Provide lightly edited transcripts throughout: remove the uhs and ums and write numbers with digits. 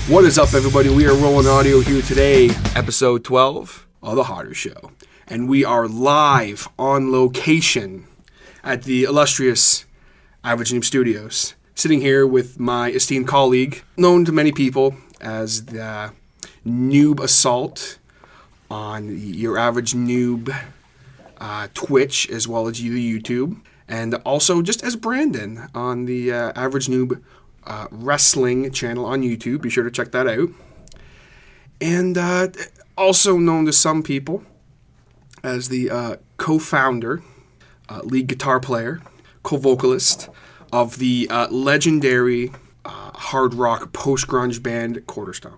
What is up, everybody? We are rolling audio here today, episode 12 of The Harder Show. And we are live on location at the illustrious Average Noob Studios. Sitting here with my esteemed colleague, known to many people as the Noob Assault on your Average Noob Twitch, as well as the YouTube. And also just as Brandon on the Average Noob wrestling channel on YouTube. Be sure to check that out. And also known to some people as the co-founder, lead guitar player, co-vocalist of the legendary hard rock post-grunge band Quarterstone.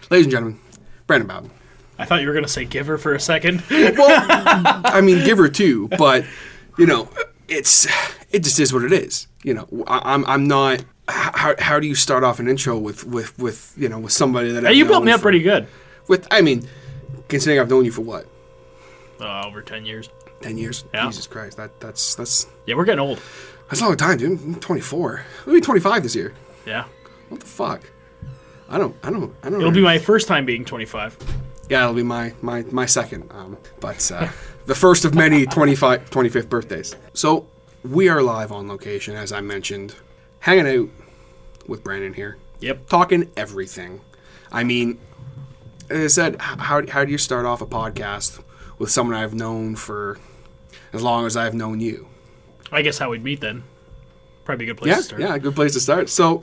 Ladies and gentlemen, Brandon Bowden. I thought you were going to say Giver for a second. Well, I mean Giver too, but you know, it just is what it is. You know, I'm not. How do you start off an intro with somebody that? Hey, you built me up pretty good. Considering I've known you for what? Over 10 years. 10 years? Yeah. Jesus Christ, that's. Yeah, we're getting old. That's a long time, dude. I'm 24. I'll be 25 this year. Yeah. What the fuck? I don't. It'll be my first time being 25. Yeah, it'll be my second. But the first of many 25th birthdays. So we are live on location, as I mentioned. Hanging out with Brandon here. Yep. Talking everything. I mean, as I said, how do you start off a podcast with someone I've known for as long as I've known you? I guess how we'd meet then. Probably a good place to start. Yeah, a good place to start. So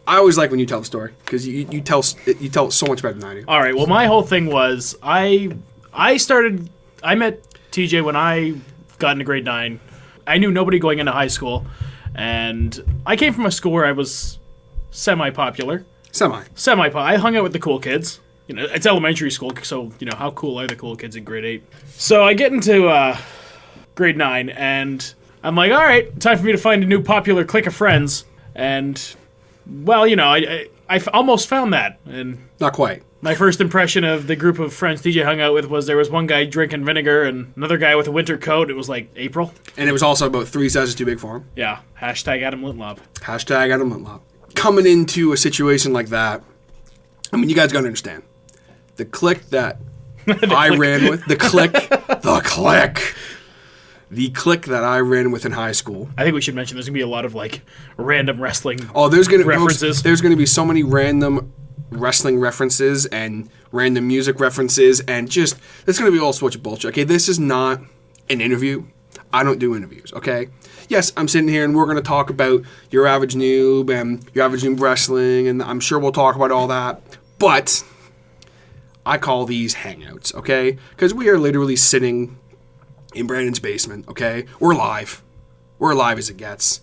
I always like when you tell the story because you tell it so much better than I do. All right. Well, my whole thing was I met TJ when I got into grade 9. I knew nobody going into high school. And I came from a school where I was semi-popular. I hung out with the cool kids. You know, it's elementary school, so, you know, how cool are the cool kids in grade 8? So I get into grade 9, and I'm like, all right, time for me to find a new popular clique of friends. And, well, you know, I almost found that. And not quite. My first impression of the group of friends DJ hung out with was there was one guy drinking vinegar and another guy with a winter coat. It was like April. And it was also about 3 sizes too big for him. Yeah. Hashtag Adam Lintlob. Hashtag Adam Lintlob. Coming into a situation like that, I mean, you guys got to understand. The clique that I ran with, the clique that I ran with in high school. I think we should mention there's going to be a lot of, like, random wrestling references. There's going to be so many random wrestling references and random music references and just there's going to be all sorts of bullshit. Okay, this is not an interview. I don't do interviews, okay? Yes, I'm sitting here and we're going to talk about your average noob and your average noob wrestling, and I'm sure we'll talk about all that, but I call these hangouts, okay? Because we are literally sitting in Brandon's basement, okay? We're live as it gets.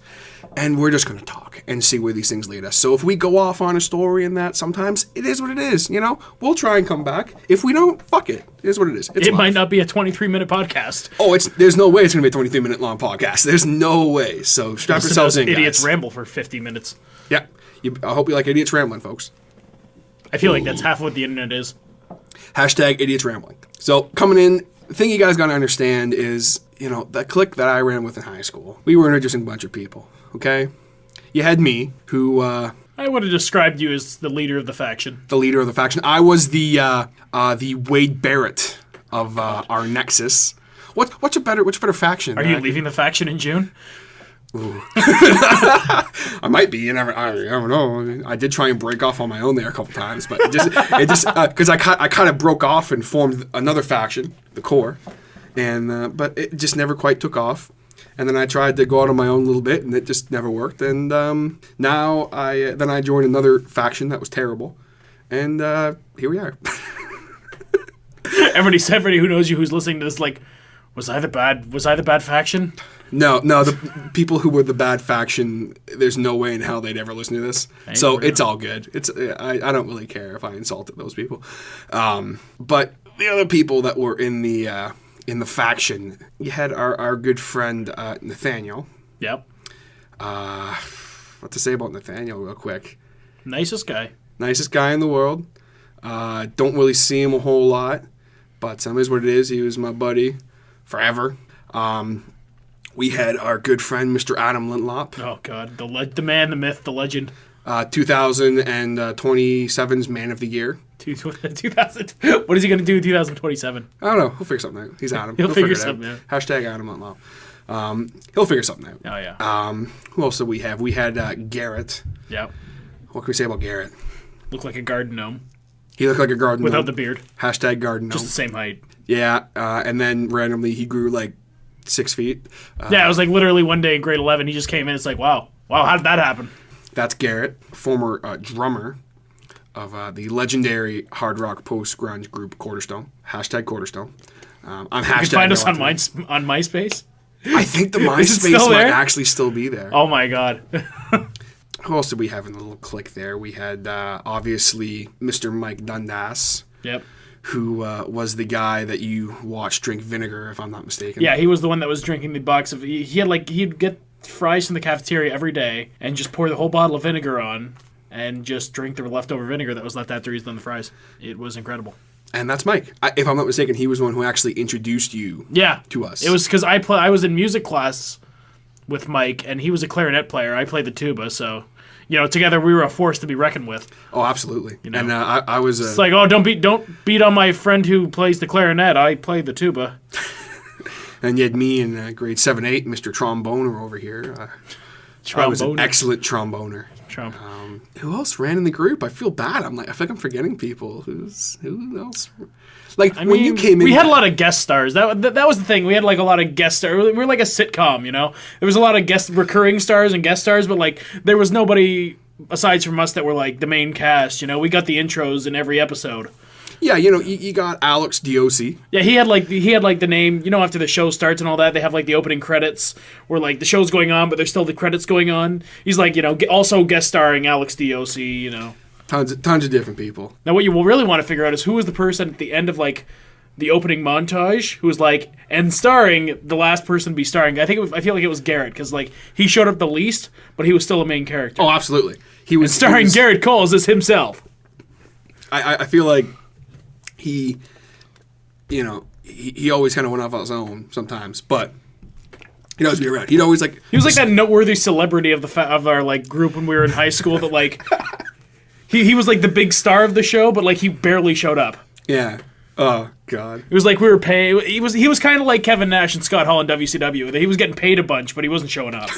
And we're just going to talk and see where these things lead us. So if we go off on a story and that, sometimes it is what it is, you know? We'll try and come back. If we don't, fuck it. It is what it is. It might not be a 23-minute podcast. Oh, there's no way it's going to be a 23-minute long podcast. There's no way. So strap yourselves in, idiots guys. ramble for 50 minutes. Yeah. I hope you like idiots rambling, folks. I feel like that's half what the internet is. Hashtag idiots rambling. So coming in, the thing you guys got to understand is, you know, that clique that I ran with in high school, we were introducing a bunch of people. Okay, you had me, who I would have described you as the leader of the faction. The leader of the faction. I was the Wade Barrett of our Nexus. What's a better faction? Are you leaving the faction in June? Ooh. I might be. I don't know. I did try and break off on my own there a couple times, but it just because I kind of broke off and formed another faction, the Core, and but it just never quite took off. And then I tried to go out on my own a little bit, and it just never worked. And now I joined another faction that was terrible, and here we are. Everybody who knows you, who's listening to this, like, was I the bad faction? No, the people who were the bad faction, there's no way in hell they'd ever listen to this. So it's all good. I don't really care if I insulted those people. But the other people that were in the faction, you had our good friend Nathaniel. Yep. What to say about Nathaniel real quick? Nicest guy in the world. Don't really see him a whole lot, but is what it is. He was my buddy forever. We had our good friend Mr. Adam Lintlob. Oh God, the man, the myth, the legend. 2027's Man of the Year. 2000. What is he going to do in 2027? I don't know. He'll figure something out. He's Adam. He'll figure it something out. Hashtag Adam Outlaw. He'll figure something out. Oh, yeah. Who else did we have? We had Garrett. Yeah. What can we say about Garrett? Looked like a garden gnome. He looked like a garden Without gnome. the beard. Hashtag garden gnome. Just the same height. Yeah. And then randomly he grew like 6 feet. Yeah, it was like literally one day in grade 11, he just came in. It's like, wow, how did that happen? That's Garrett, former drummer of the legendary hard rock post-grunge group Quarterstone. Hashtag Quarterstone. I'm You can find us on MySpace. I think the Is it MySpace still might there? actually still be there. Oh my god. Who else did we have in the little clique there? We had, obviously, Mr. Mike Dundas, Yep. who was the guy that you watched drink vinegar, if I'm not mistaken. Yeah, he was the one that was drinking the box of. He'd get fries from the cafeteria every day and just pour the whole bottle of vinegar on and just drink the leftover vinegar that was left after he's done the fries. It was incredible. And that's Mike. If I'm not mistaken, he was the one who actually introduced you to us. It was because I was in music class with Mike, and he was a clarinet player. I played the tuba, so together we were a force to be reckoned with. Oh, absolutely. You know? And I was. It's like, oh, don't beat on my friend who plays the clarinet. I play the tuba. And you had me in grade 7-8, Mr. Tromboner over here. I was an excellent tromboner. Who else ran in the group? I feel bad. I feel like I'm forgetting people. Who else? Like when you came in, we had a lot of guest stars. That was the thing. We had like a lot of guest stars. We were like a sitcom, There was a lot of recurring stars and guest stars, but like there was nobody aside from us that were like the main cast. We got the intros in every episode. Yeah, you got Alex DOC. Yeah, he had like the name. After the show starts and all that, they have like the opening credits where like the show's going on, but there's still the credits going on. He's like also guest starring Alex DOC. Tons of different people. Now, what you will really want to figure out is who was the person at the end of like the opening montage who was like and starring the last person to be starring. I feel like it was Garrett because like he showed up the least, but he was still a main character. Oh, absolutely. He was starring Garrett Coles as himself. I feel like. He always kind of went off on his own sometimes, but he'd always be around. He was like that noteworthy celebrity of our like group when we were in high school that like he was like the big star of the show, but like he barely showed up. Yeah. Oh God. It was like we were paying. He was kind of like Kevin Nash and Scott Hall in WCW. He was getting paid a bunch, but he wasn't showing up.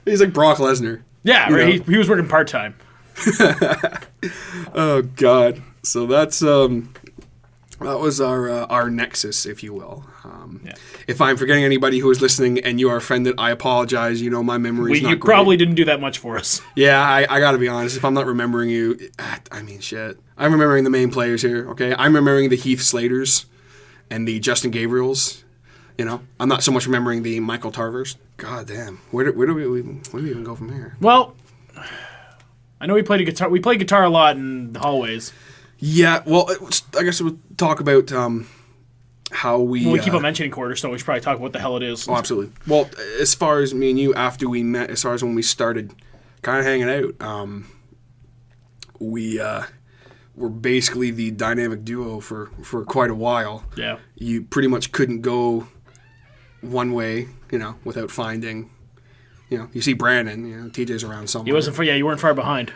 He's like Brock Lesnar. Yeah, right. He was working part time. Oh God. So that was our nexus, if you will. If I'm forgetting anybody who is listening and you are offended, I apologize. My memory is not great. You probably didn't do that much for us. Yeah, I got to be honest. If I'm not remembering you, shit. I'm remembering the main players here. Okay, I'm remembering the Heath Slaters and the Justin Gabriels. I'm not so much remembering the Michael Tarvers. God damn, where do we even go from here? Well, I know we played guitar. We played guitar a lot in the hallways. Yeah, well, I guess we'll talk about how we... Well, we keep on mentioning Quarterstone. We should probably talk about what the hell it is. Oh, absolutely. Well, as far as me and you, after we met, as far as when we started kind of hanging out, we were basically the dynamic duo for quite a while. Yeah. You pretty much couldn't go one way, without finding... you see Brandon, TJ's around somewhere. You weren't far behind.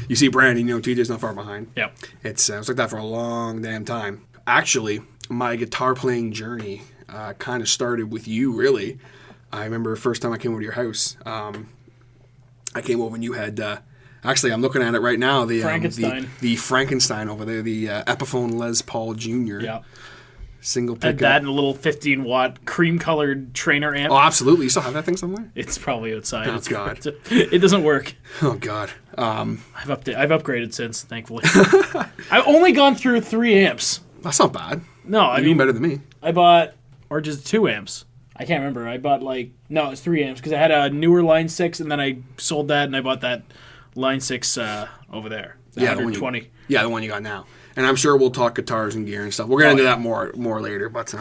You see Brandon, TJ's not far behind. Yeah. It was like that for a long damn time. Actually, my guitar playing journey kind of started with you, really. I remember the first time I came over to your house. I came over and you had, actually I'm looking at it right now, the Frankenstein. The Frankenstein over there, the Epiphone Les Paul Jr. Yeah. Single pickup. And that and a little 15-watt cream-colored trainer amp. Oh, absolutely. You still have that thing somewhere? It's probably outside. Oh, God. It doesn't work. Oh, God. I've upgraded since, thankfully. I've only gone through 3 amps. That's not bad. No, You're doing better than me. I bought, or just 2 amps. I can't remember. I bought it's 3 amps because I had a newer Line 6 and then I sold that and I bought that Line 6 over there. The 120. The one you got now. And I'm sure we'll talk guitars and gear and stuff. We'll get into that more later. But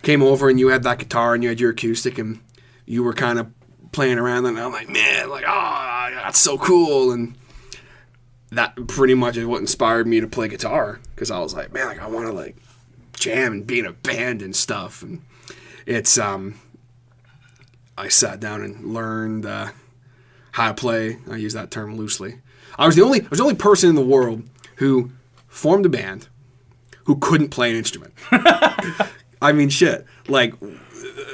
came over and you had that guitar and you had your acoustic and you were kind of playing around and I'm like, man, that's so cool. And that pretty much is what inspired me to play guitar because I was like, man, I want to jam and be in a band and stuff. And it's I sat down and learned how to play. I use that term loosely. I was the only person in the world who formed a band who couldn't play an instrument. I mean, shit. Like,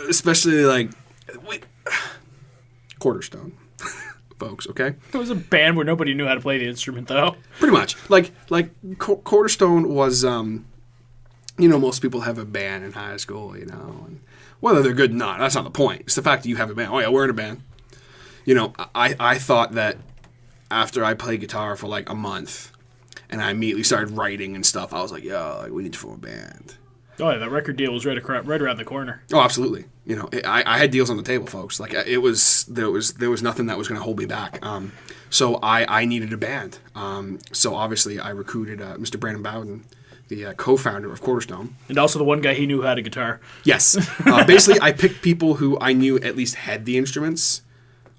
especially like, Quarterstone, folks. Okay. It was a band where nobody knew how to play the instrument, though. Pretty much. Like Quarterstone was, most people have a band in high school, and whether they're good or not, that's not the point. It's the fact that you have a band. Oh yeah, we're in a band. I thought that after I played guitar for like a month, and I immediately started writing and stuff, I was like, we need to form a band. Oh yeah, that record deal was right around the corner. Oh, absolutely. I had deals on the table, folks. Like there was nothing that was going to hold me back. So I needed a band. So obviously I recruited Mr. Brandon Bowden, the co-founder of Quarterstone. And also the one guy he knew had a guitar. Yes. Basically, I picked people who I knew at least had the instruments,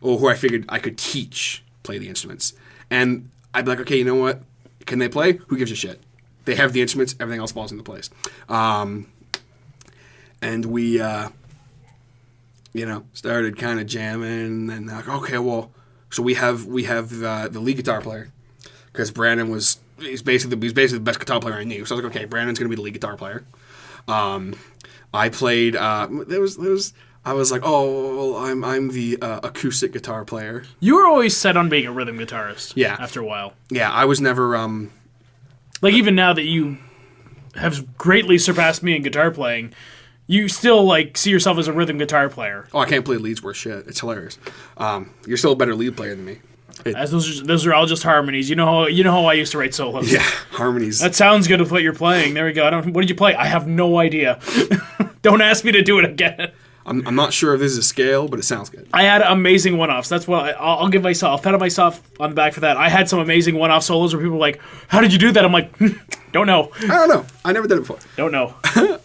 or who I figured I could teach play the instruments. And I'd be like, okay, you know what? Can they play? Who gives a shit? They have the instruments. Everything else falls into place. And we, started kind of jamming. And like, okay, well, so we have the lead guitar player, because Brandon he's basically the best guitar player I knew. So I was like, okay, Brandon's gonna be the lead guitar player. I played. I was like, oh, well, I'm the acoustic guitar player. You were always set on being a rhythm guitarist. Yeah. After a while. Yeah, I was never. Like, even now that you have greatly surpassed me in guitar playing, you still, like, see yourself as a rhythm guitar player. Oh, I can't play leads worth shit. It's hilarious. You're still a better lead player than me. As those are all just harmonies. You know how I used to write solos. Yeah, harmonies. That sounds good with what you're playing. There we go. What did you play? I have no idea. Don't ask me to do it again. I'm not sure if this is a scale, but it sounds good. I had amazing one-offs. That's what I'll give myself. Pat myself on the back for that. I had some amazing one-off solos where people were like, "How did you do that?" I'm like, don't know. I don't know. I never did it before. Don't know. So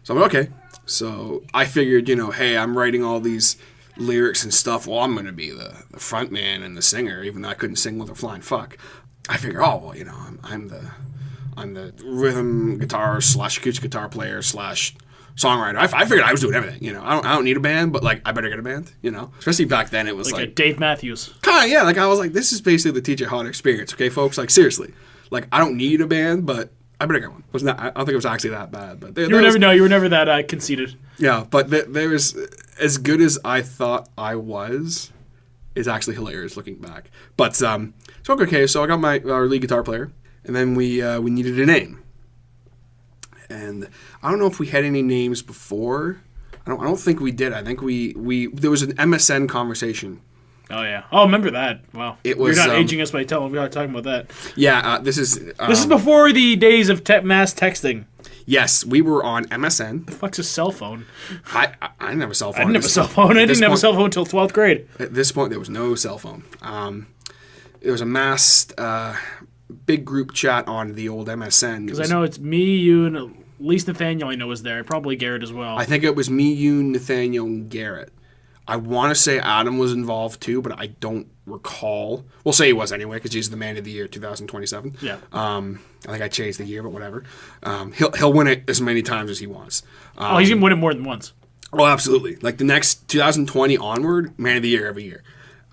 I'm like, okay. So I figured, hey, I'm writing all these lyrics and stuff. Well, I'm going to be the front man and the singer, even though I couldn't sing with a flying fuck. I figure, I'm the rhythm guitar / acoustic guitar player / songwriter. I figured I was doing everything. I don't need a band, but like I better get a band. Especially back then, it was like a Dave Matthews. Kind of, yeah. Like I was like, this is basically the TJ Hodder experience, okay, folks. Like seriously, like I don't need a band, but I better get one. I don't think it was actually that bad, but you were never that conceited. Yeah, but there was, as good as I thought I was, is actually hilarious looking back. But so okay, so I got our lead guitar player. And then we needed a name, and I don't know if we had any names before. I don't think we did. I think we there was an MSN conversation. Oh yeah. Oh, remember that? Wow. It was. You're not aging us by telling we are talking about that. Yeah. This is before the days of mass texting. Yes, we were on MSN. The fuck's a cell phone? I didn't have a cell phone. I didn't have a cell phone. I didn't have a cell phone until 12th grade. At this point, there was no cell phone. It was a massed. Big group chat on the old MSN. Because I know it's me, you, and at least Nathaniel I know was there. Probably Garrett as well. I think it was me, you, Nathaniel, and Garrett. I want to say Adam was involved too, but I don't recall. We'll say he was anyway, because he's the man of the year 2027. Yeah. I think I changed the year, but whatever. He'll win it as many times as he wants. He's going to win it more than once. Oh, absolutely. Like the next 2020 onward, man of the year every year.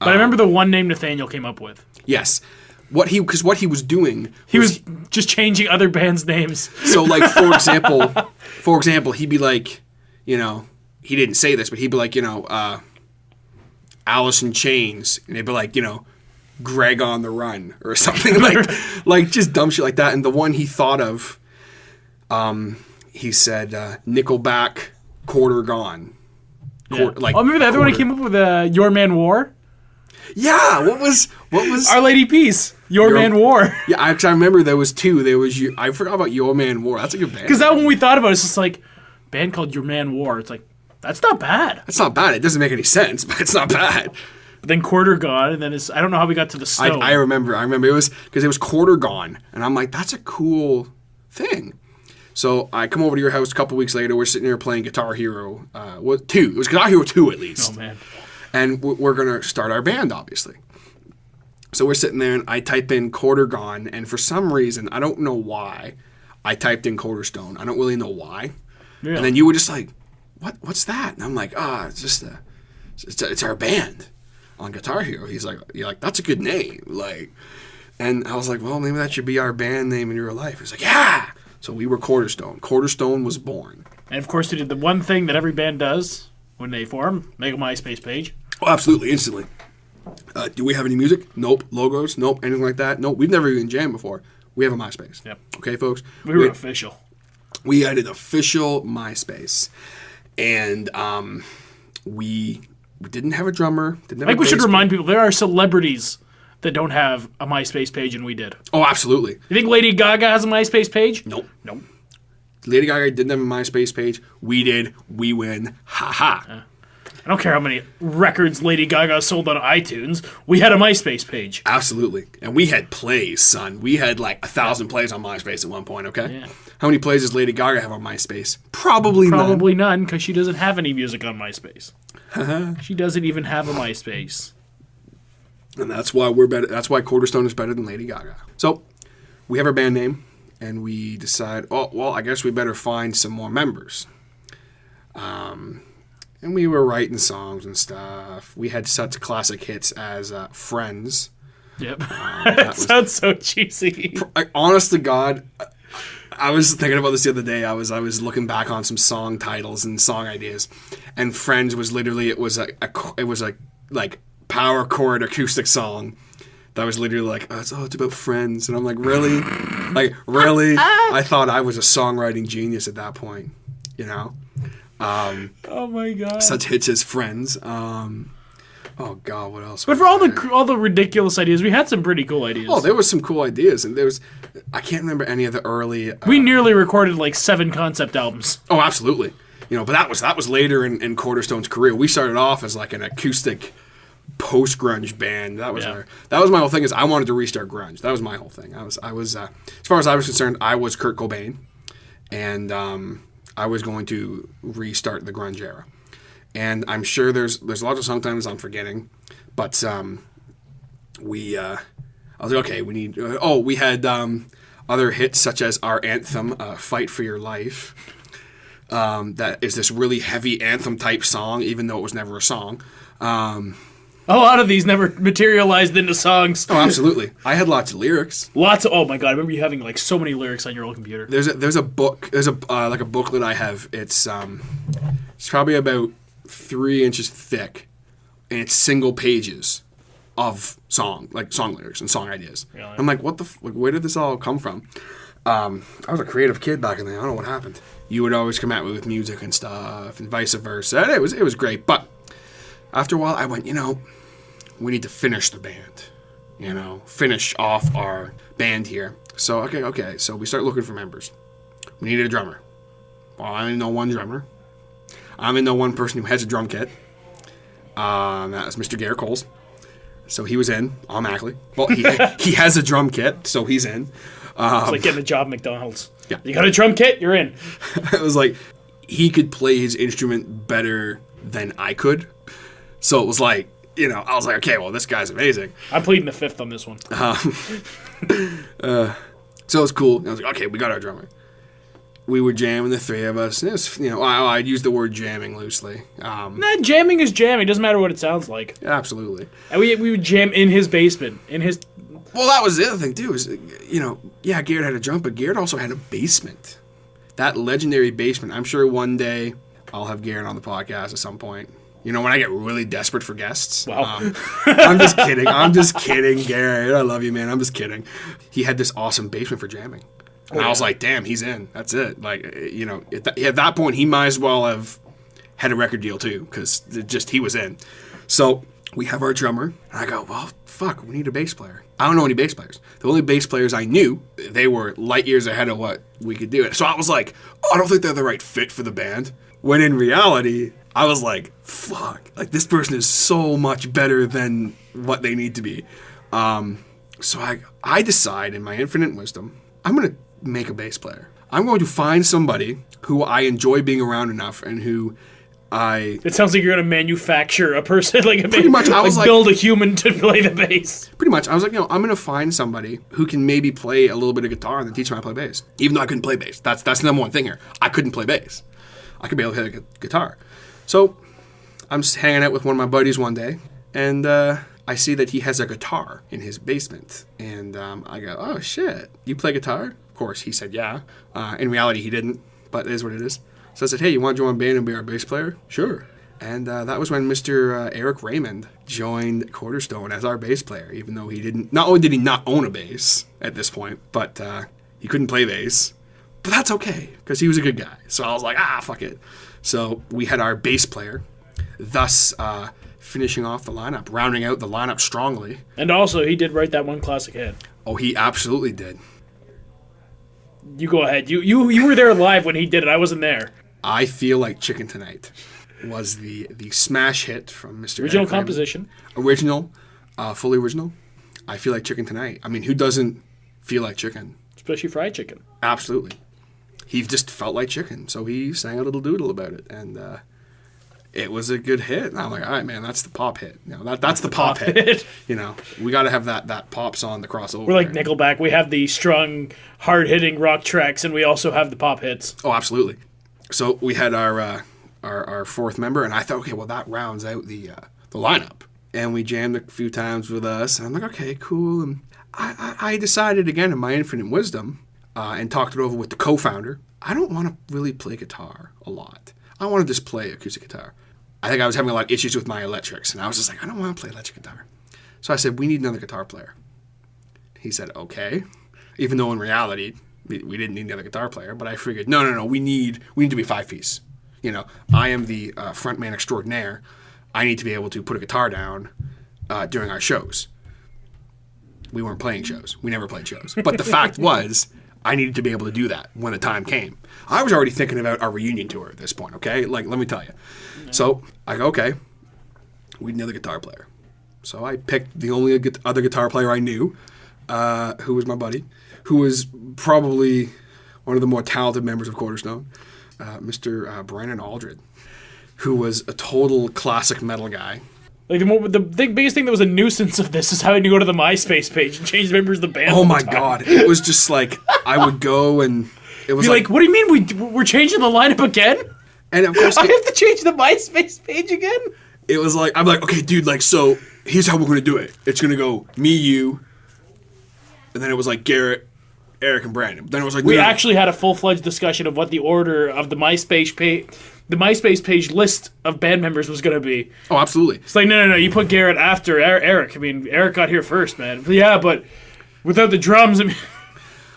But I remember the one name Nathaniel came up with. Yes. What he was doing, he was just changing other bands' names. So, like for example, he'd be like, he didn't say this, but he'd be like, Alice in Chains, and they'd be like, Greg on the Run or something like just dumb shit like that. And the one he thought of, he said Nickelback, Quarter Gone. Yeah. Remember the other one he came up with, Your Man War. Yeah, what was Our Lady Peace? Your Man War. Yeah, I remember there was two. There was I forgot about Your Man War. That's a good band. Because that one we thought about, it's just like band called Your Man War. It's like that's not bad. That's not bad. It doesn't make any sense, but it's not bad. But then Quarter Gone, and then I don't know how we got to the stone. I remember it was because it was Quarter Gone, and I'm like, that's a cool thing. So I come over to your house a couple weeks later. We're sitting there playing Guitar Hero 2. It was Guitar Hero 2 at least. Oh man. And we're going to start our band, obviously. So we're sitting there, and I type in Quarter Gone, and for some reason, I don't know why, I typed in Quarterstone. I don't really know why. Really? And then you were just like, what's that? And I'm like, it's just It's our band on Guitar Hero. He's like, you're like, that's a good name. Like, and I was like, well, maybe that should be our band name in real life. He's like, yeah. So we were Quarterstone. Quarterstone was born. And of course, we did the one thing that every band does when they form: make a MySpace page. Oh, absolutely, instantly. Do we have any music? Nope. Logos? Nope. Anything like that? Nope. We've never even jammed before. We have a MySpace. Yep. Okay, folks? We were official. We had an official MySpace. And we didn't have a drummer. Didn't have I think we should remind people there are celebrities that don't have a MySpace page, and we did. Oh, absolutely. You think Lady Gaga has a MySpace page? Nope. Nope. Lady Gaga didn't have a MySpace page. We did. We win. Ha ha. I don't care how many records Lady Gaga sold on iTunes. We had a MySpace page. Absolutely. And we had plays, son. We had like 1,000 plays on MySpace at one point, okay? Yeah. How many plays does Lady Gaga have on MySpace? Probably none, because she doesn't have any music on MySpace. She doesn't even have a MySpace. And that's why we're better. That's why Quarterstone is better than Lady Gaga. So we have our band name, and we decide, oh, well, I guess we better find some more members. And we were writing songs and stuff. We had such classic hits as Friends. Yep. That sounds so cheesy. Honest to God, I was thinking about this the other day. I was looking back on some song titles and song ideas, and Friends was literally it was a like power chord acoustic song that was literally like, it's about friends, and I'm like, really, I thought I was a songwriting genius at that point, you know. Oh my God! Such hits as Friends. Oh God, what else? But for all the ridiculous ideas, we had some pretty cool ideas. Oh, there was some cool ideas, and I can't remember any of the early. We nearly recorded like 7 concept albums. Oh, absolutely. You know, but that was later in Quarterstone's career. We started off as like an acoustic post grunge band. That was my whole thing. Is I wanted to restart grunge. That was my whole thing. I was as far as I was concerned, I was Kurt Cobain, and I was going to restart the grunge era. And I'm sure there's lots of sometimes I'm forgetting, but I was like, okay, we need. We had other hits such as our anthem, "Fight for Your Life." That is this really heavy anthem type song, even though it was never a song. A lot of these never materialized into songs. Oh, absolutely. I had lots of lyrics. Oh my God! I remember you having like so many lyrics on your old computer. There's a book. There's like a booklet I have. It's probably about 3 inches thick, and it's single pages of song lyrics and song ideas. Really? I'm like, what where did this all come from? I was a creative kid back in the day. I don't know what happened. You would always come at me with music and stuff, and vice versa. And it was great. But after a while, I went, we need to finish the band. Finish off our band here. So okay. So we start looking for members. We needed a drummer. Well, I only know one drummer. I only know one person who has a drum kit. That was Mr. Garrett Coles. So he was in automatically. Well, he has a drum kit, so he's in. It's like getting a job at McDonald's. Yeah. You got a drum kit, you're in. It was like he could play his instrument better than I could. So it was like, I was like, okay, well, this guy's amazing. I'm pleading the fifth on this one. So it was cool. And I was like, okay, we got our drummer. We were jamming, the three of us. And it was, I'd use the word jamming loosely. Jamming is jamming. Doesn't matter what it sounds like. Absolutely. And we would jam in his basement. Well, that was the other thing, too, is, Garrett had a drum, but Garrett also had a basement. That legendary basement. I'm sure one day I'll have Garrett on the podcast at some point. When I get really desperate for guests. Wow. I'm just kidding, Garrett. I love you, man. I'm just kidding. He had this awesome basement for jamming. And I was like, damn, he's in. That's it. Like, at that point, he might as well have had a record deal, too, because he was in. So we have our drummer, and I go, well, fuck, we need a bass player. I don't know any bass players. The only bass players I knew, they were light years ahead of what we could do. So I was like, I don't think they're the right fit for the band. When in reality, I was like, fuck, like this person is so much better than what they need to be. So I decide in my infinite wisdom, I'm going to make a bass player. I'm going to find somebody who I enjoy being around enough and who It sounds like you're going to manufacture a person, pretty much. I was build a human to play the bass. Pretty much. I was like, I'm going to find somebody who can maybe play a little bit of guitar and then teach me how to play bass. Even though I couldn't play bass. That's the number one thing here. I couldn't play bass. I could be able to hit a guitar. So I'm just hanging out with one of my buddies one day, and I see that he has a guitar in his basement. And I go, oh, shit, you play guitar? Of course, he said, yeah. In reality, he didn't, but it is what it is. So I said, hey, you want to join a band and be our bass player? Sure. And that was when Mr. Eric Raymond joined Quarterstone as our bass player, even though he didn't, not only did he not own a bass at this point, but he couldn't play bass. But that's okay, because he was a good guy. So I was like, fuck it. So we had our bass player, thus finishing off the lineup, rounding out the lineup strongly. And also, he did write that one classic hit. Oh, he absolutely did. You go ahead. You were there live when he did it. I wasn't there. I Feel Like Chicken Tonight was the smash hit from Mr. Original Eric composition. Raymond. Original, fully original. I Feel Like Chicken Tonight. I mean, who doesn't feel like chicken? Especially fried chicken. Absolutely. He just felt like chicken, so he sang a little doodle about it, and it was a good hit. And I'm like, all right, man, that's the pop hit. You know, that's the pop hit. You know, we got to have that pop song, the crossover. We're like Nickelback. We have the strung, hard-hitting rock tracks, and we also have the pop hits. Oh, absolutely. So we had our fourth member, and I thought, okay, well, that rounds out the lineup. And we jammed a few times with us, and I'm like, okay, cool. And I decided, again, in my infinite wisdom, and talked it over with the co-founder, I don't want to really play guitar a lot. I want to just play acoustic guitar. I think I was having a lot of issues with my electrics, and I was just like, I don't want to play electric guitar. So I said, we need another guitar player. He said, okay. Even though in reality, we didn't need another guitar player, but I figured, no, we need to be 5-piece. You know, I am the frontman extraordinaire. I need to be able to put a guitar down during our shows. We weren't playing shows. We never played shows. But the fact was, I needed to be able to do that when the time came. I was already thinking about our reunion tour at this point, okay? Like, let me tell you. So I go, okay, we need another guitar player. So I picked the only other guitar player I knew, who was my buddy, who was probably one of the more talented members of Quarterstone, Mr. Brandon Aldred, who was a total classic metal guy. Like the biggest thing that was a nuisance of this is having to go to the MySpace page and change members of the band. Oh my god! It was just like I would go and it was like, what do you mean we're changing the lineup again? And of course, I have to change the MySpace page again. It was like I'm like, okay, dude, like so. Here's how we're gonna do it. It's gonna go me, you, and then it was like Garrett, Eric, and Brandon. Then it was like we actually had a full-fledged discussion of what the order of the MySpace page list of band members was going to be. Oh, absolutely. It's like, no, you put Garrett after Eric. I mean, Eric got here first, man. But yeah, but without the drums, I mean...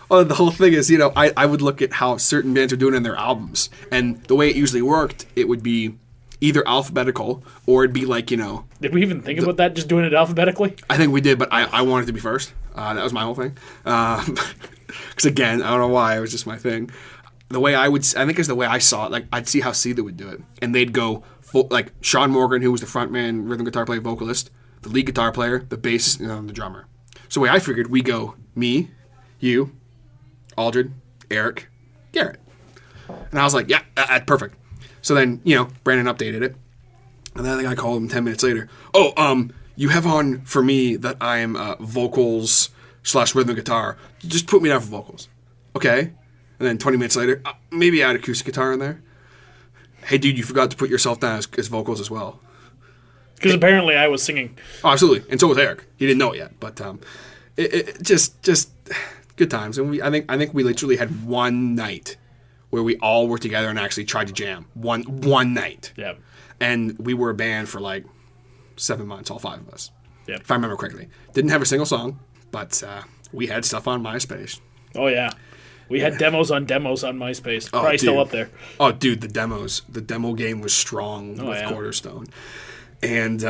Well, the whole thing is, you know, I would look at how certain bands are doing in their albums, and the way it usually worked, it would be either alphabetical, or it'd be like, you know... Did we even think about that, just doing it alphabetically? I think we did, but I wanted to be first. That was my whole thing. Because again, I don't know why, it was just my thing. The way I think it's the way I saw it, like, I'd see how Seether would do it. And they'd go, like, Sean Morgan, who was the frontman, rhythm guitar player, vocalist, the lead guitar player, the bassist, and the drummer. So the way I figured, we go, me, you, Aldred, Eric, Garrett. And I was like, yeah, perfect. So then, you know, Brandon updated it. And then I think I called him 10 minutes later. Oh, you have on for me that I'm vocals / rhythm guitar. Just put me down for vocals. Okay. And then 20 minutes later, maybe add acoustic guitar in there. Hey, dude, you forgot to put yourself down as vocals as well. Because apparently I was singing. Oh, absolutely. And so was Eric. He didn't know it yet. But it just good times. And I think we literally had one night where we all worked together and actually tried to jam. One night. Yeah. And we were a band for like 7 months, all 5 of us. Yeah. If I remember correctly. Didn't have a single song, but we had stuff on MySpace. Oh, yeah. We had demos on MySpace. Probably still up there. Oh, dude, the demos. The demo game was strong with Quarterstone. And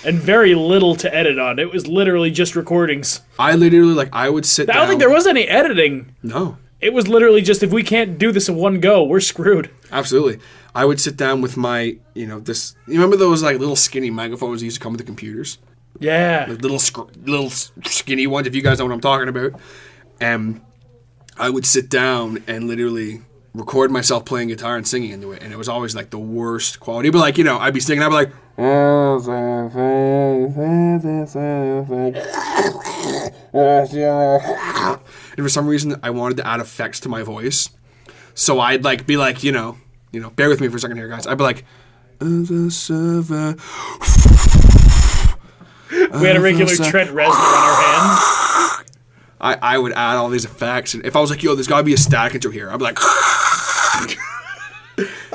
very little to edit on. It was literally just recordings. I literally, I would sit down. I don't think there was any editing. No. It was literally just, if we can't do this in one go, we're screwed. Absolutely. I would sit down with my, you remember those, little skinny microphones that used to come with the computers? Yeah. Like little skinny ones, if you guys know what I'm talking about. And I would sit down and literally record myself playing guitar and singing into it, and it was always the worst quality. But I'd be singing, I'd be like, and for some reason I wanted to add effects to my voice, so I'd be like, bear with me for a second here, guys. I'd be like, as a server. We had a regular Trent Reznor on our hands. I would add all these effects, and if I was like, yo, there's got to be a static intro here, I'd be like,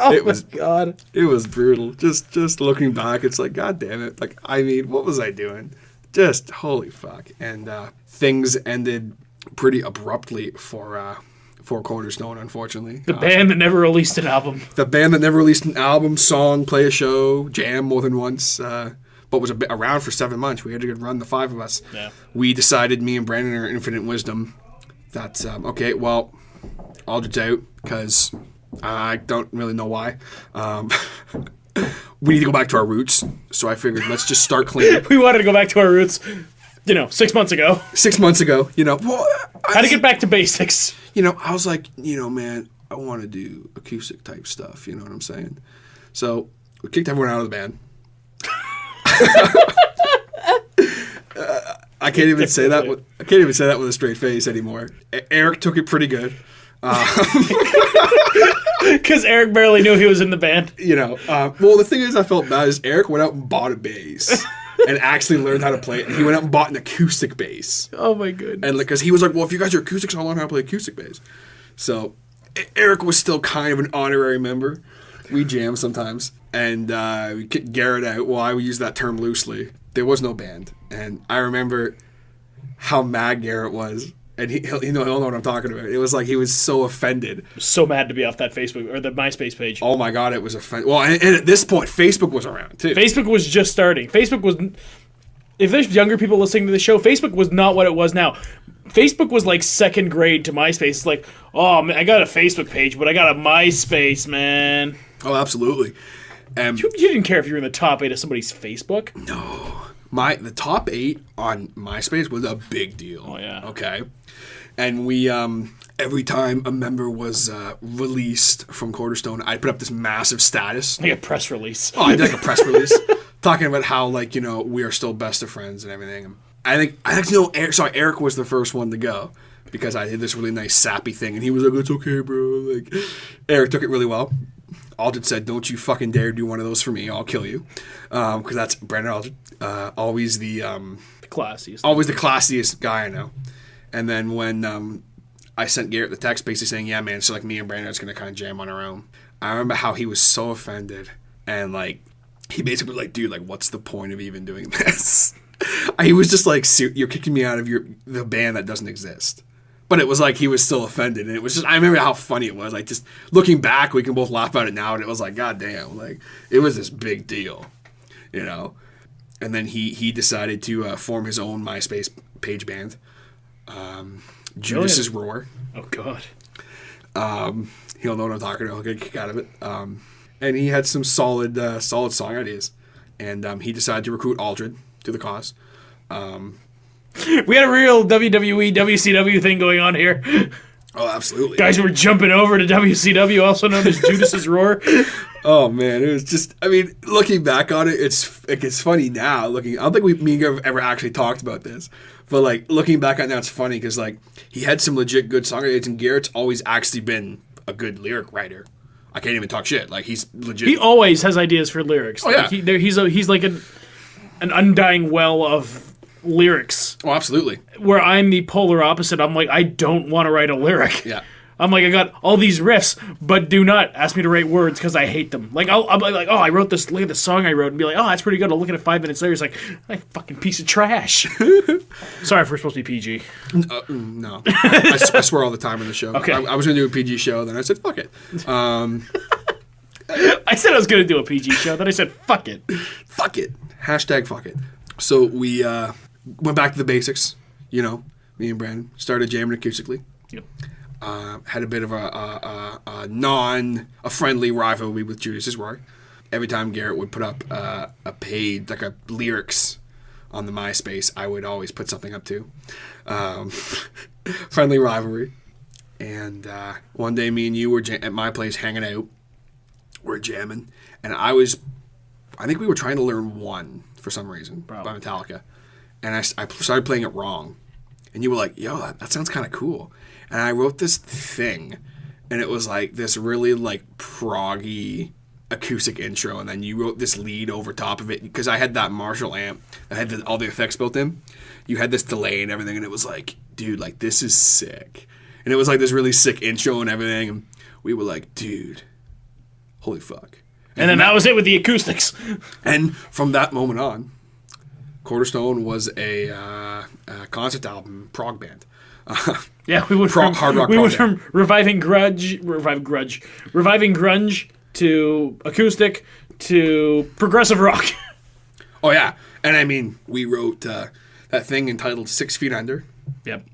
Oh my god. it was brutal. Just looking back, it's like, god damn it. Like, I mean, what was I doing? Just holy fuck. And things ended pretty abruptly for Cornerstone, unfortunately. The band that never released an album. The band that never released an album, song, play a show, jam more than once, but was around for 7 months. We had a good run, the five of us. Yeah. We decided, me and Brandon, our infinite wisdom, that, okay, well, Aldridge's out, because I don't really know why. We need to go back to our roots, so I figured let's just start clean. We wanted to go back to our roots, 6 months ago. 6 months ago, well, How to get back to basics. I was like, man, I want to do acoustic type stuff, you know what I'm saying? So we kicked everyone out of the band. I can't even say that. I can't even say that with a straight face anymore. Eric took it pretty good. Because Eric barely knew he was in the band. Well, the thing is, I felt bad is Eric went out and bought a bass and actually learned how to play it. And he went out and bought an acoustic bass. Oh my goodness! And because he was like, well, if you guys are acoustics, I'll learn how to play acoustic bass. So Eric was still kind of an honorary member. We jam sometimes, and we kicked Garrett out. Well, I would use that term loosely. There was no band, and I remember how mad Garrett was. And he'll know what I'm talking about. It was like he was so offended. So mad to be off that Facebook or the MySpace page. Oh my god, it was offended. Well, and at this point, Facebook was around too. Facebook was just starting. Facebook was. If there's younger people listening to the show, Facebook was not what it was now. Facebook was like second grade to MySpace. It's like, oh man, I got a Facebook page, but I got a MySpace, man. Oh, absolutely. You didn't care if you were in the top 8 of somebody's Facebook. No. The top 8 on MySpace was a big deal. Oh, yeah. Okay. And we, every time a member was released from Cornerstone, I'd put up this massive status. Like a press release. Oh, I did like a press release. Talking about how, we are still best of friends and everything. Eric was the first one to go because I did this really nice sappy thing. And he was like, it's okay, bro. Eric took it really well. Aldred said, don't you fucking dare do one of those for me. I'll kill you. Because that's Brandon Aldred. Always the classiest. Always the classiest guy I know. And then when I sent Garrett the text basically saying, yeah, man, so me and Brandon are just going to kind of jam on our own. I remember how he was so offended. And he basically was like, dude, what's the point of even doing this? He was just like, you're kicking me out of the band that doesn't exist. But it was like he was still offended, and it was just, I remember how funny it was. Just looking back, we can both laugh about it now, and it was like, god damn, it was this big deal, And then he decided to form his own MySpace page band, Judas's Roar. Oh god. He'll know what I'm talking about. He'll get a kick out of it. And he had some solid song ideas, and he decided to recruit Aldred to the cause. We had a real WWE, WCW thing going on here. Oh, absolutely. Guys were jumping over to WCW, also known as Judas's Roar. Oh, man. It was just, looking back on it, it's funny now. I don't think me and Garrett have ever actually talked about this. But, looking back on it now, it's funny because, he had some legit good song ideas, and Garrett's always actually been a good lyric writer. I can't even talk shit. He's legit. He always has ideas for lyrics. Oh, yeah. He's like an undying well of lyrics. Oh, absolutely. Where I'm the polar opposite. I'm like, I don't want to write a lyric. Yeah. I'm like, I got all these riffs, but do not ask me to write words because I hate them. I'll be like, oh, I wrote this, look at the song I wrote, and be like, oh, that's pretty good. I'll look at it 5 minutes later. It's like, fucking piece of trash. Sorry if we're supposed to be PG. No. I swear all the time on the show. Okay. I was going to do a PG show, then I said, fuck it. I said I was going to do a PG show, then I said, fuck it. Fuck it. Hashtag fuck it. So we went back to the basics, me and Brandon. Started jamming acoustically. Yep. Had a bit of a friendly rivalry with Judas's Roar. Every time Garrett would put up a page, a lyrics on the MySpace, I would always put something up too. Friendly rivalry. And one day me and you were at my place hanging out. We're jamming. And I think we were trying to learn One for some reason by Metallica. And I started playing it wrong. And you were like, yo, that sounds kind of cool. And I wrote this thing. And it was this really proggy acoustic intro, and then you wrote this lead over top of it because I had that Marshall amp that had all the effects built in. You had this delay and everything, and it was like, dude, like, this is sick. And it was like this really sick intro and everything, and we were like, dude, holy fuck. And then that was it with the acoustics. And from that moment on, Quarterstone was a concept album prog band. Yeah, we went hard rock. We went from reviving grunge to acoustic to progressive rock. Oh yeah, and I mean, we wrote that thing entitled 6 Feet Under. Yep.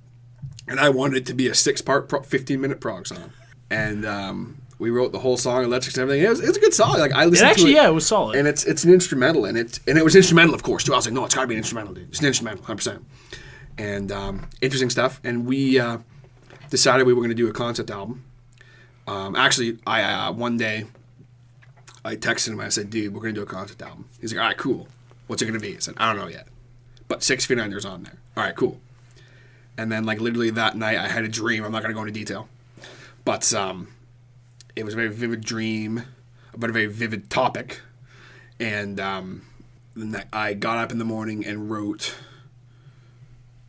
And I wanted it to be a 6-part, 15-minute prog song, and we wrote the whole song, electrics and everything. It was a good song. Like I listened to it. Yeah, it was solid. And it's an instrumental, and it was instrumental, of course, too. I was like, no, it's got to be an instrumental, dude. It's an instrumental, 100%. And interesting stuff. And we decided we were going to do a concept album. Actually, I one day I texted him. I said, dude, we're going to do a concept album. He's like, all right, cool. What's it going to be? I said, I don't know yet, but 6 Feet Under's on there. All right, cool. And then, like, literally that night, I had a dream. I'm not going to go into detail, but it was a very vivid dream about a very vivid topic. And I got up in the morning and wrote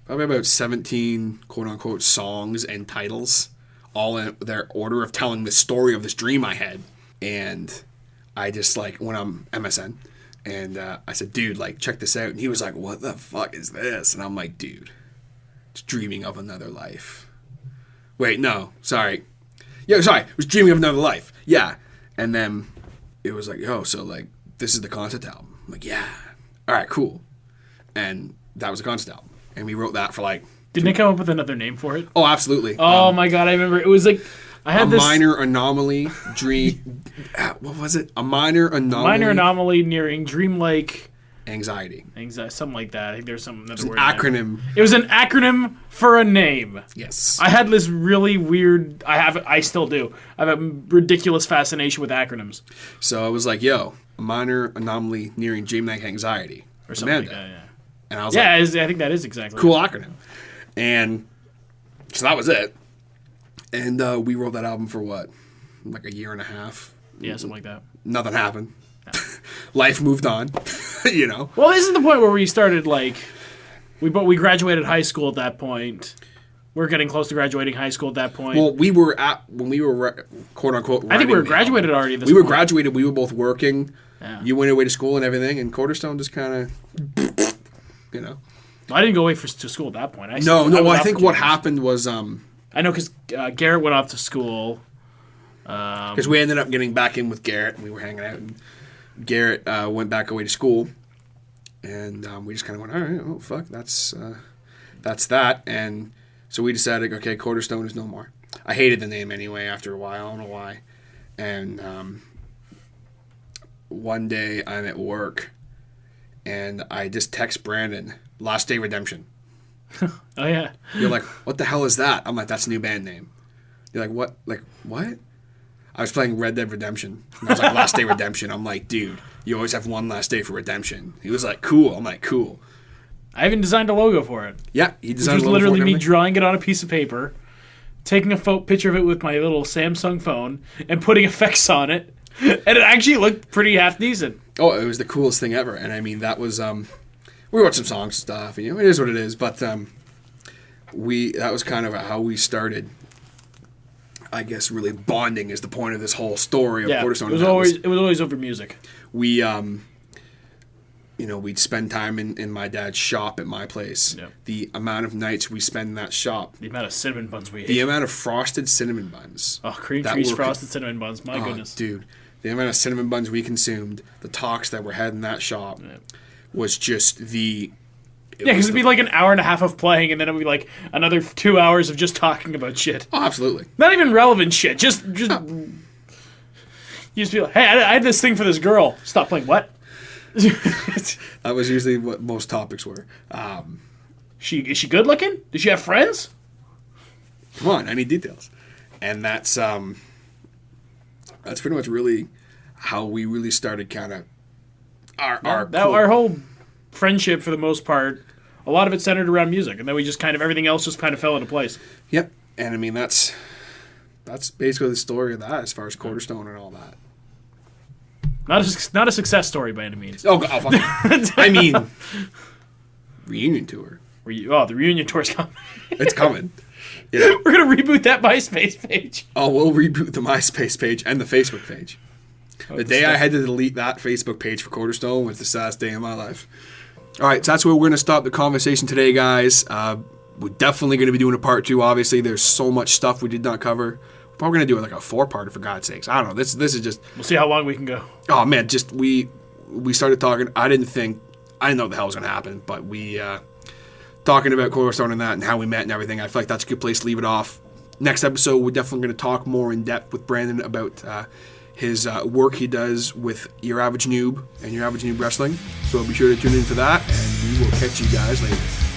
probably about 17 quote-unquote songs and titles, all in their order of telling the story of this dream I had. And I just, like, went on MSN, and I said, dude, like, check this out. And he was like, what the fuck is this? And I'm like, dude, it's dreaming of another life. Wait, no, sorry. Yeah, sorry, it was dreaming of another life. Yeah. And then it was like, yo, so, like, this is the concept album. I'm like, yeah. All right, cool. And that was a concept album. And we wrote that for, like... Didn't they come up with another name for it? Oh, absolutely. Oh, my God, I remember. It was like... I had this... minor anomaly dream... what was it? A minor anomaly... Minor anomaly nearing dreamlike... Anxiety. Something like that. I think there's another word. Acronym. It was an acronym for a name. Yes. I had this really weird... I still do. I have a ridiculous fascination with acronyms. So I was like, yo, a minor anomaly nearing dreamlike anxiety. Or something like that, yeah. And I was like... I think that is exactly cool acronym. And so that was it. And we wrote that album for what? Like a year and a half? Yeah, something like that. Nothing happened. No. Life moved on, you know? Well, this is the point where we started, like... We graduated high school at that point. We were getting close to graduating high school at that point. Well, when we were quote-unquote... I think we were graduated already at this point. We were graduated. We were both working. Yeah. You went away to school and everything, and Quarterstone just kind of, you know... I didn't go away to school at that point. I think what happened was... I know because Garrett went off to school. Because we ended up getting back in with Garrett, and we were hanging out, and Garrett went back away to school, and we just kind of went, all right, oh, fuck, that's that. And so we decided, okay, Quarterstone is no more. I hated the name anyway after a while. I don't know why. And one day I'm at work, and I just text Brandon, Last Day Redemption. Oh, yeah. You're like, what the hell is that? I'm like, that's a new band name. You're like, what? Like, what? I was playing Red Dead Redemption. And I was like, Last Day Redemption. I'm like, dude, you always have one last day for redemption. He was like, cool. I'm like, cool. I even designed a logo for it. Yeah, he designed a logo for it. Which was literally me drawing it on a piece of paper, taking a picture of it with my little Samsung phone, and putting effects on it. And it actually looked pretty half decent. Oh, it was the coolest thing ever. And I mean, that was... we wrote some songs and stuff, and, you know, it is what it is. But that was kind of how we started, I guess, really bonding is the point of this whole story of Quarterstone. It was always over music. We, we'd spend time in my dad's shop at my place. Yep. The amount of nights we spend in that shop. The amount of cinnamon buns we ate. The amount of frosted cinnamon buns. Oh, cream cheese frosted cinnamon buns. My goodness. Dude. The amount of cinnamon buns we consumed, the talks that were had in that shop was just the... Yeah, because it'd be like an hour and a half of playing, and then it'd be like another 2 hours of just talking about shit. Oh, absolutely. Not even relevant shit. Just you just be like, hey, I had this thing for this girl. Stop playing what? That was usually what most topics were. Is she good looking? Does she have friends? Come on, I need details. And that's pretty much really how we really started kind of our whole friendship for the most part. A lot of it centered around music, and then we just kind of everything else just kind of fell into place. Yep, and I mean that's basically the story of that as far as Quarterstone and all that. Not a success story by any means. Oh, fuck. I mean, reunion tour. The reunion tour's coming. It's coming. Yeah. We're gonna reboot that MySpace page. Oh, we'll reboot the MySpace page and the Facebook page. The day I had to delete that Facebook page for Quarterstone was the saddest day of my life. All right, so that's where we're going to stop the conversation today, guys. We're definitely going to be doing a part 2. Obviously, there's so much stuff we did not cover. We're probably going to do it like a 4-parter, for God's sakes. I don't know. This is just... We'll see how long we can go. Oh, man, just we started talking. I didn't know what the hell was going to happen, but we... talking about Quarterstone and that and how we met and everything, I feel like that's a good place to leave it off. Next episode, we're definitely going to talk more in depth with Brandon about his work he does with Your Average Noob and Your Average Noob Wrestling. So be sure to tune in for that, and we will catch you guys later.